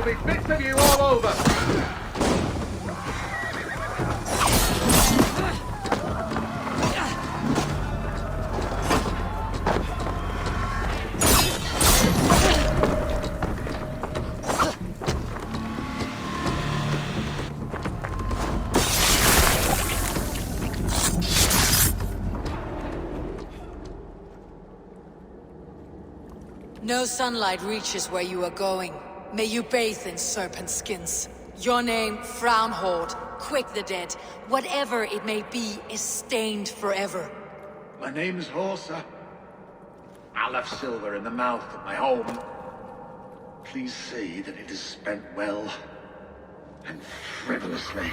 There'll be bits of you all over. No sunlight reaches where you are going. May you bathe in serpent skins. Your name, Frown Horde, Quick the Dead, whatever it may be, is stained forever. My name is Horsa. I left silver in the mouth of my home. Please say that it is spent well and frivolously.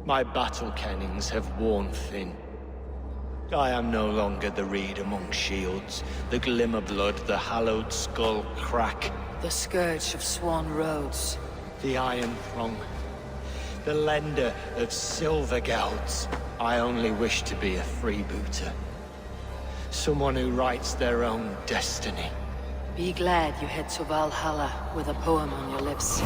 My battle kennings have worn thin. I am no longer the reed among shields, the glimmer blood, the hallowed skull crack. The scourge of Swan Roads. The iron prong, the lender of silver gelds. I only wish to be a freebooter. Someone who writes their own destiny. Be glad you head to Valhalla with a poem on your lips.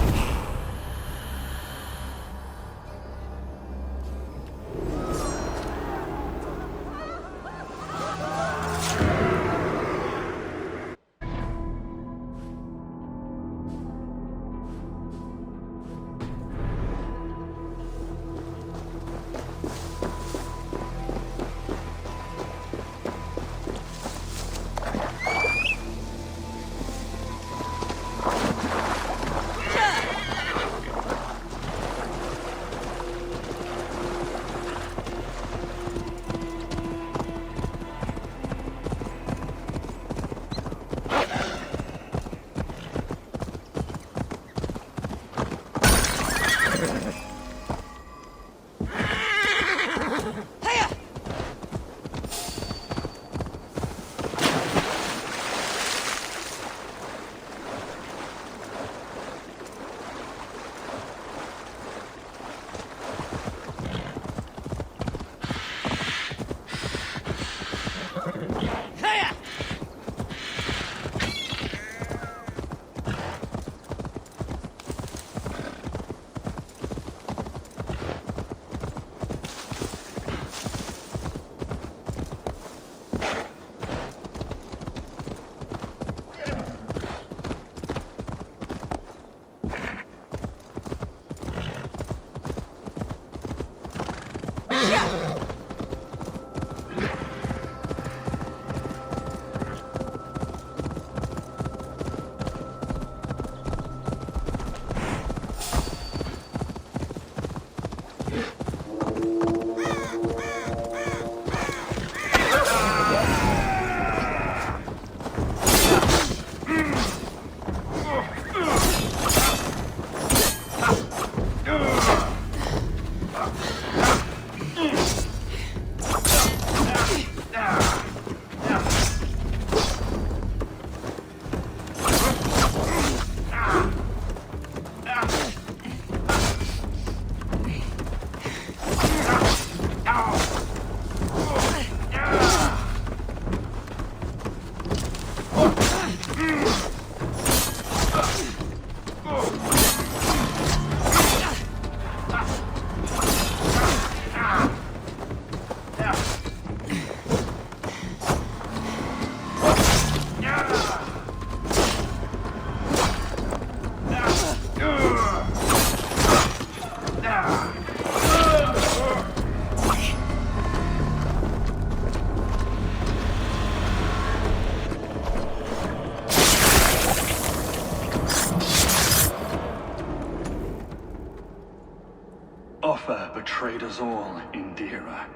us all, Indira.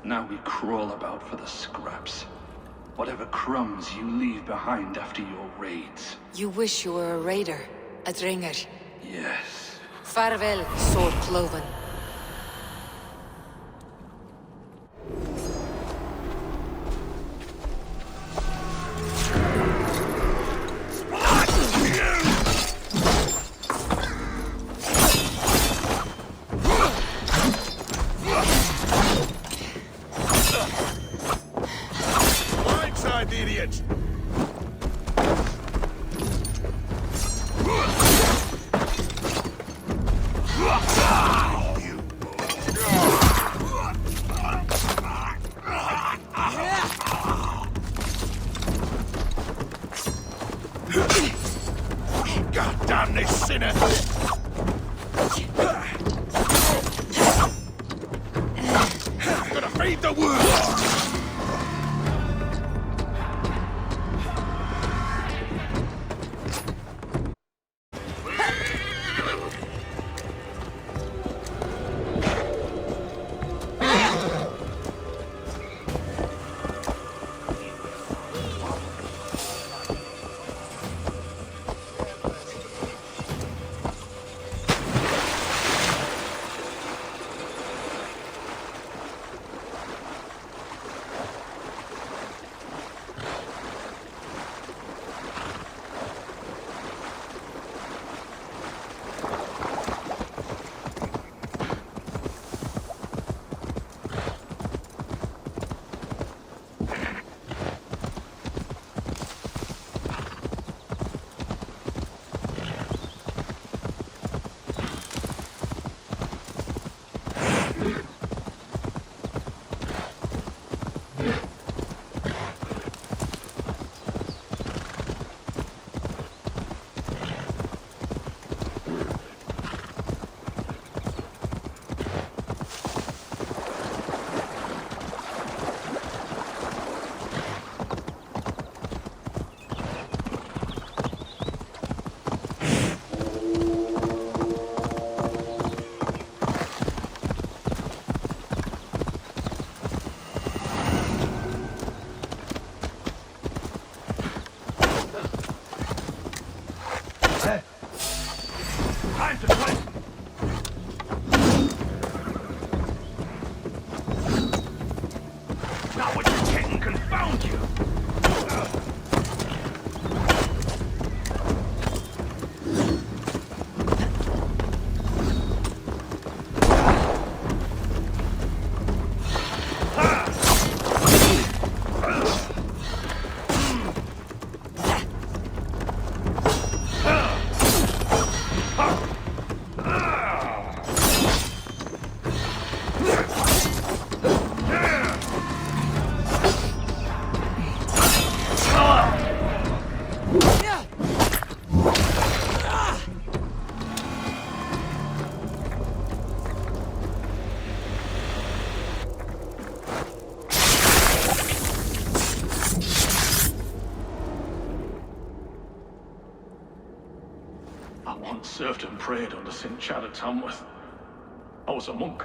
Now we crawl about for the scraps. Whatever crumbs you leave behind after your raids. You wish you were a raider, a dringer. Yes. Farewell, sword cloven. Idiot! God damn this sinner! Gotta feed the world! Time to play! Not what you're getting, confound you! I once served and prayed under St. Chad at Tamworth. I was a monk.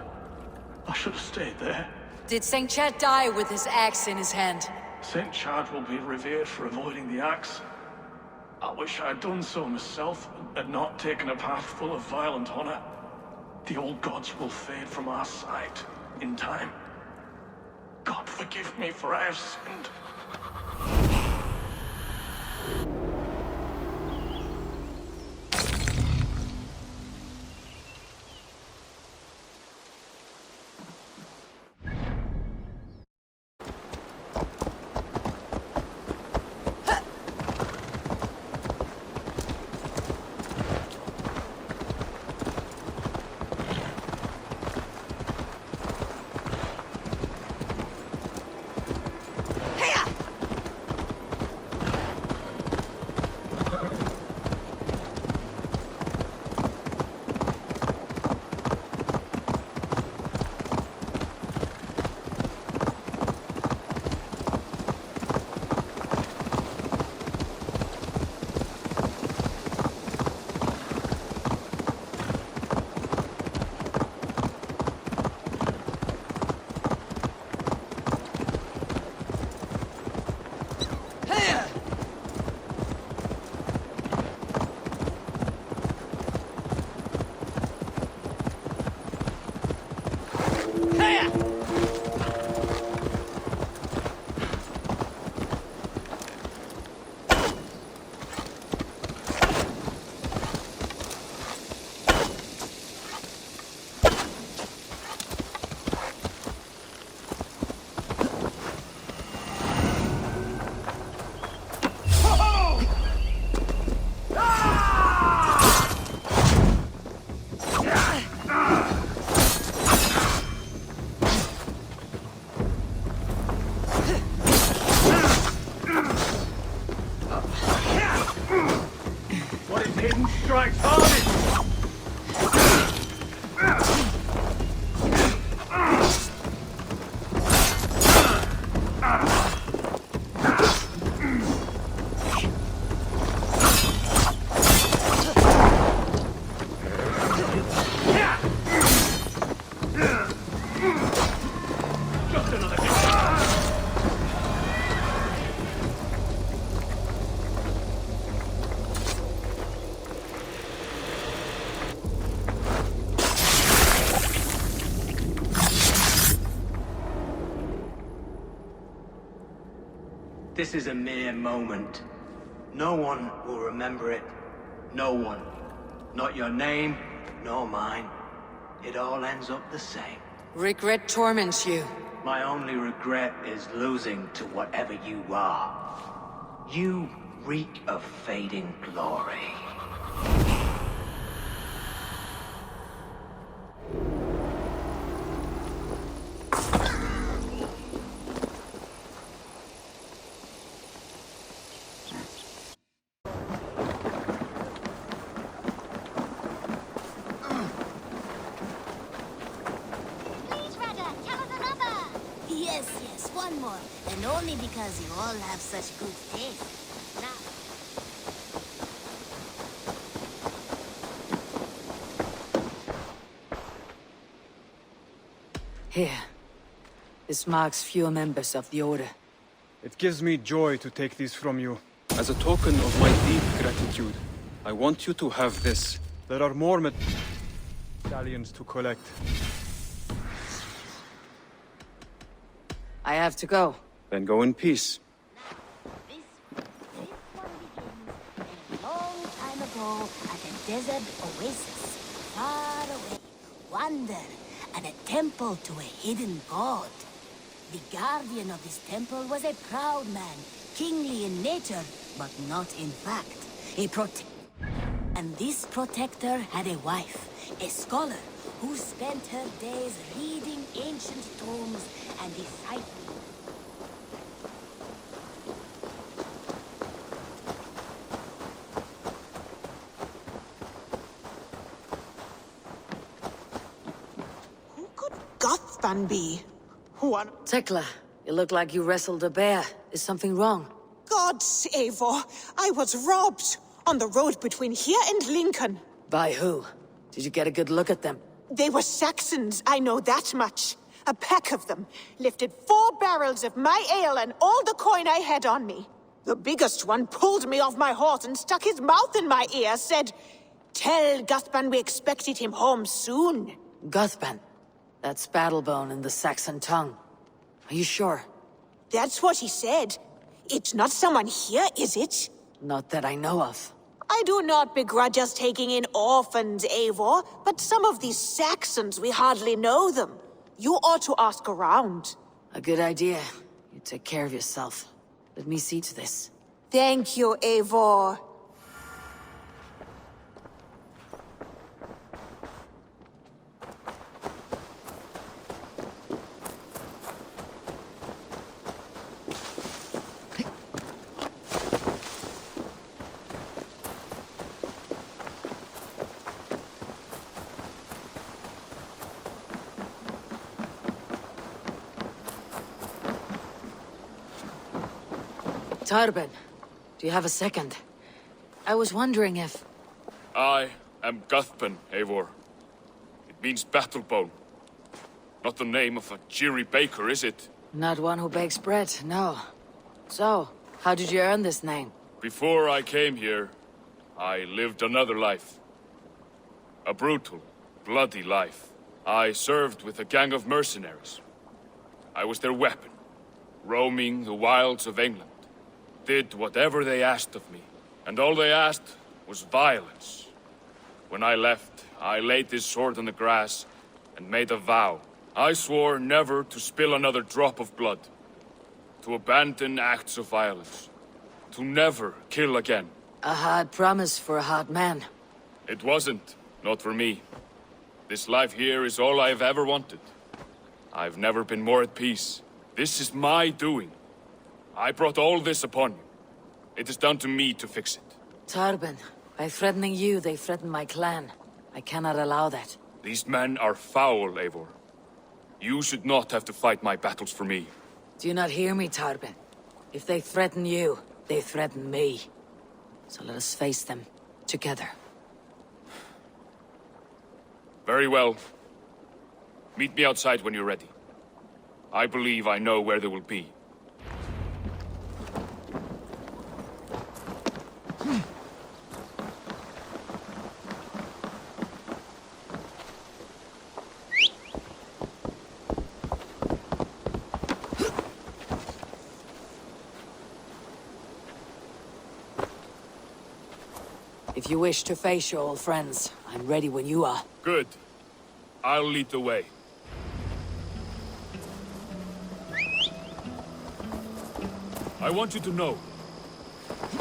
I should have stayed there. Did St. Chad die with his axe in his hand? St. Chad will be revered for avoiding the axe. I wish I had done so myself, and not taken a path full of violent honor. The old gods will fade from our sight in time. God forgive me, for I have sinned. This is a mere moment. No one will remember it. No one. Not your name, nor mine. It all ends up the same. Regret torments you. My only regret is losing to whatever you are. You reek of fading glory. Yes, one more. And only because you all have such good taste. Now... Here. This marks few members of the Order. It gives me joy to take these from you. As a token of my deep gratitude, I want you to have this. There are more medallions to collect. I have to go. Then go in peace. This one begins a long time ago at a desert oasis, far away. Wonder, and a temple to a hidden god. The guardian of this temple was a proud man, kingly in nature, but not in fact. And this protector had a wife, a scholar, who spent her days reading ancient tomes and deciphering. Who could Gothban be? One Tekla, you look like you wrestled a bear. Is something wrong? God's Eivor, I was robbed on the road between here and Lincoln. By who? Did you get a good look at them? They were Saxons, I know that much. A pack of them lifted 4 barrels of my ale and all the coin I had on me. The biggest one pulled me off my horse and stuck his mouth in my ear, said, "Tell Guthban we expected him home soon." Guthban. That's Battlebone in the Saxon tongue. Are you sure? That's what he said. It's not someone here, is it? Not that I know of. I do not begrudge us taking in orphans, Eivor, but some of these Saxons, we hardly know them. You ought to ask around. A good idea. You take care of yourself. Let me see to this. Thank you, Eivor. Tarben, do you have a second? I was wondering if... I am Guthban, Eivor. It means Battlebone. Not the name of a cheery baker, is it? Not one who bakes bread, no. So, how did you earn this name? Before I came here, I lived another life. A brutal, bloody life. I served with a gang of mercenaries. I was their weapon, roaming the wilds of England. Did whatever they asked of me, and all they asked was violence. When I left, I laid this sword on the grass and made a vow. I swore never to spill another drop of blood, to abandon acts of violence, to never kill again. A hard promise for a hard man. It wasn't, not for me. This life here is all I've ever wanted. I've never been more at peace. This is my doing. I brought all this upon you. It is down to me to fix it. Tarben, by threatening you, they threaten my clan. I cannot allow that. These men are foul, Eivor. You should not have to fight my battles for me. Do you not hear me, Tarben? If they threaten you, they threaten me. So let us face them, together. Very well. Meet me outside when you're ready. I believe I know where they will be. If you wish to face your old friends, I'm ready when you are. Good. I'll lead the way. I want you to know,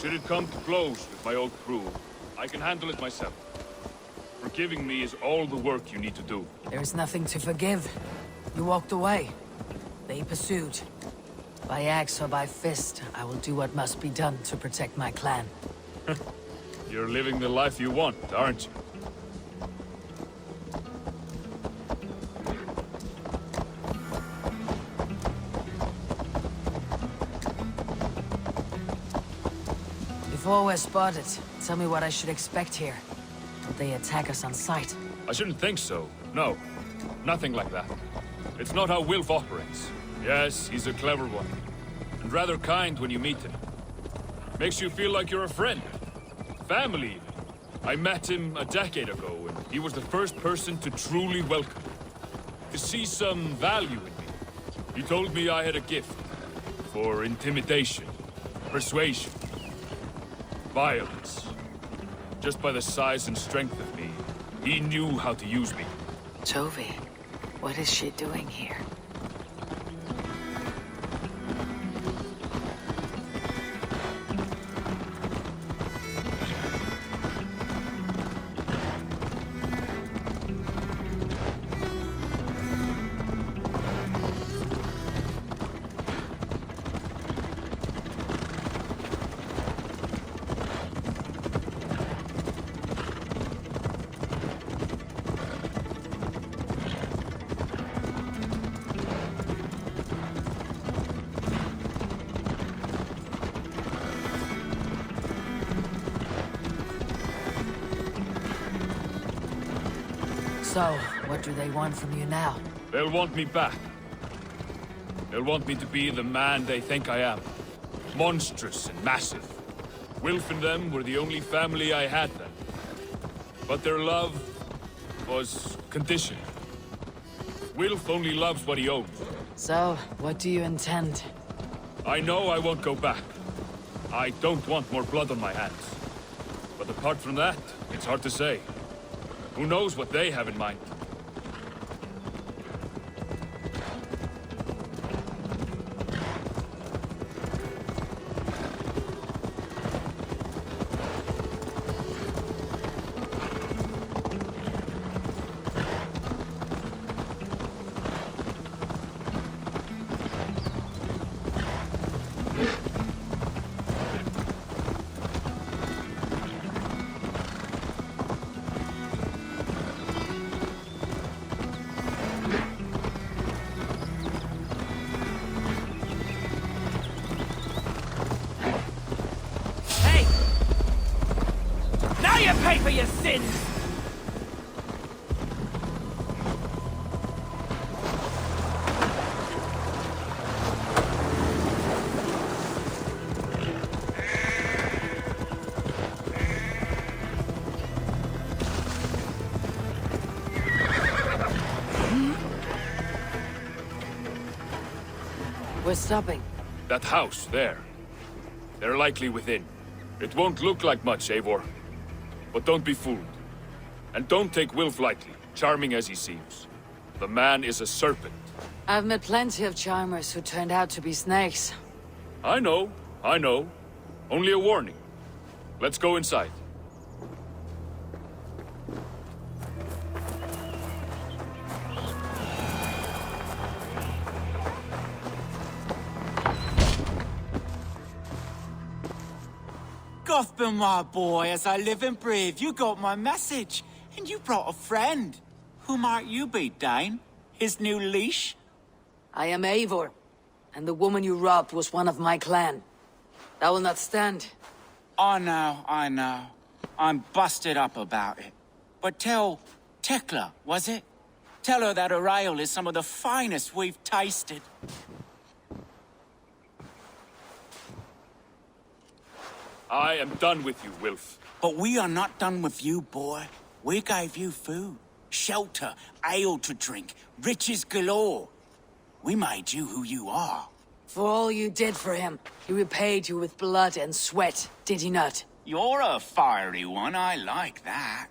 should it come to blows with my old crew, I can handle it myself. Forgiving me is all the work you need to do. There's nothing to forgive. You walked away. They pursued. By axe or by fist, I will do what must be done to protect my clan. You're living the life you want, aren't you? Before we're spotted, tell me what I should expect here. Will they attack us on sight? I shouldn't think so. No. Nothing like that. It's not how Wilf operates. Yes, he's a clever one. And rather kind when you meet him. Makes you feel like you're a friend. Family, even. I met him a decade ago, and he was the first person to truly welcome me. To see some value in me. He told me I had a gift. For intimidation. Persuasion. Violence. Just by the size and strength of me, he knew how to use me. Tovi, what is she doing here? So, what do they want from you now? They'll want me back. They'll want me to be the man they think I am. Monstrous and massive. Wilf and them were the only family I had then. But their love was conditioned. Wilf only loves what he owns. So, what do you intend? I know I won't go back. I don't want more blood on my hands. But apart from that, it's hard to say. Who knows what they have in mind? Pay for your sins! We're stopping. That house, there. They're likely within. It won't look like much, Eivor. But don't be fooled. And don't take Wilf lightly, charming as he seems. The man is a serpent. I've met plenty of charmers who turned out to be snakes. I know. Only a warning. Let's go inside. Gothman, my boy, as I live and breathe, you got my message. And you brought a friend. Who might you be, Dane? His new leash? I am Eivor, and the woman you robbed was one of my clan. That will not stand. I know. I'm busted up about it. But tell Tekla, was it? Tell her that her ale is some of the finest we've tasted. I am done with you, Wilf. But we are not done with you, boy. We gave you food, shelter, ale to drink, riches galore. We made you who you are. For all you did for him, he repaid you with blood and sweat, did he not? You're a fiery one, I like that.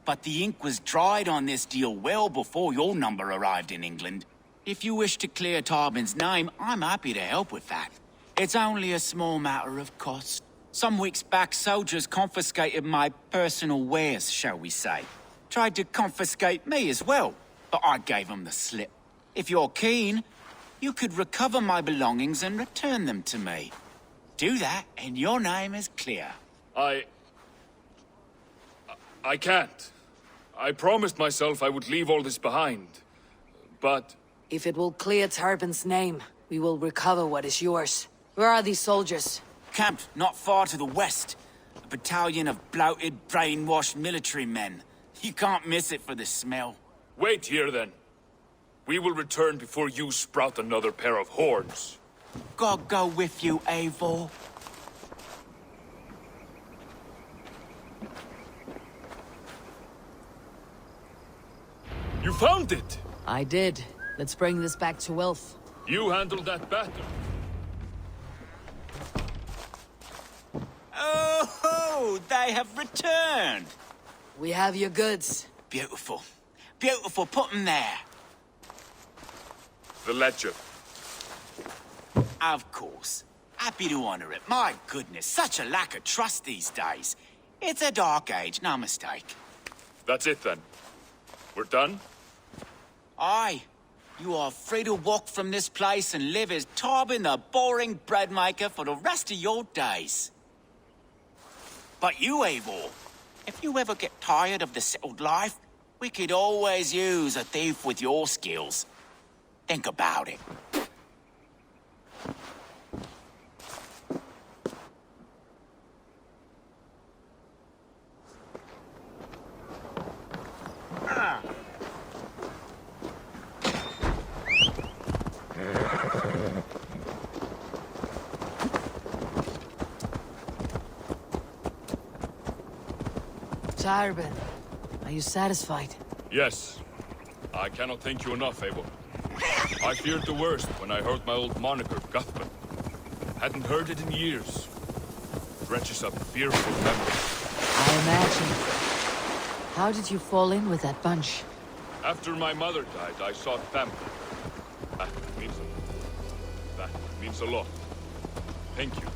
But the ink was dried on this deal well before your number arrived in England. If you wish to clear Tarbin's name, I'm happy to help with that. It's only a small matter of cost. Some weeks back, soldiers confiscated my personal wares, shall we say. Tried to confiscate me as well, but I gave them the slip. If you're keen, you could recover my belongings and return them to me. Do that, and your name is clear. I can't. I promised myself I would leave all this behind. But... If it will clear Tarbin's name, we will recover what is yours. Where are these soldiers? Camped not far to the west. A battalion of bloated, brainwashed military men. You can't miss it for the smell. Wait here, then. We will return before you sprout another pair of horns. God go with you, Eivor. You found it! I did. Let's bring this back to Elf. You handled that better. Oh, they have returned. We have your goods. Beautiful. Beautiful, put them there. The ledger. Of course. Happy to honor it. My goodness, such a lack of trust these days. It's a dark age, no mistake. That's it, then. We're done? Aye. You are free to walk from this place and live as Tarbin the boring bread maker for the rest of your days. But you, Eivor, if you ever get tired of the settled life, we could always use a thief with your skills. Think about it. Tarbin, are you satisfied? Yes. I cannot thank you enough, Eivor. I feared the worst when I heard my old moniker, Guthman. Hadn't heard it in years. Dredges up fearful memories. I imagine. How did you fall in with that bunch? After my mother died, I sought family. That means a lot. Thank you.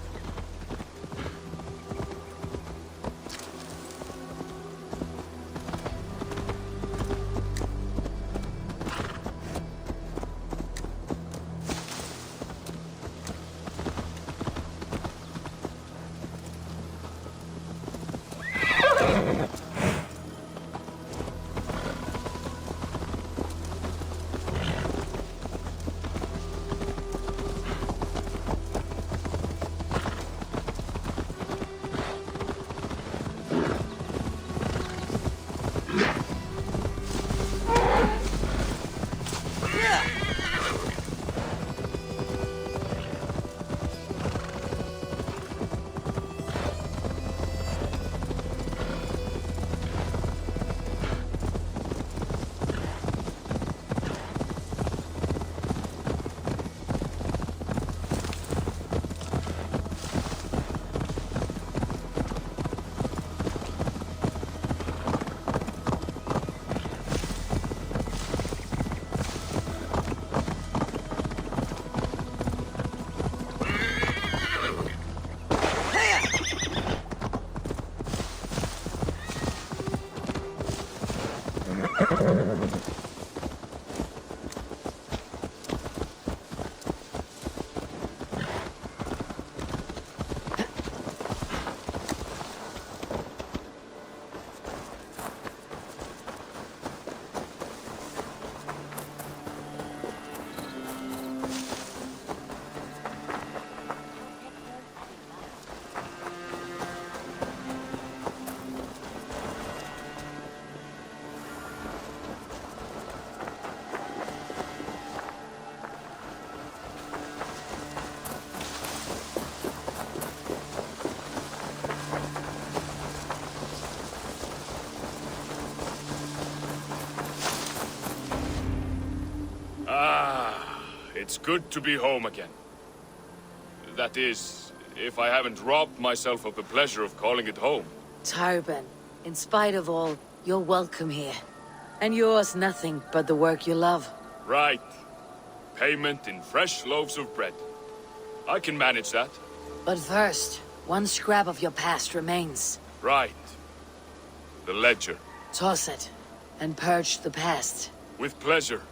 It's good to be home again. That is, if I haven't robbed myself of the pleasure of calling it home. Tarban, in spite of all, you're welcome here. And yours nothing but the work you love. Right. Payment in fresh loaves of bread. I can manage that. But first, one scrap of your past remains. Right. The ledger. Toss it, and purge the past. With pleasure.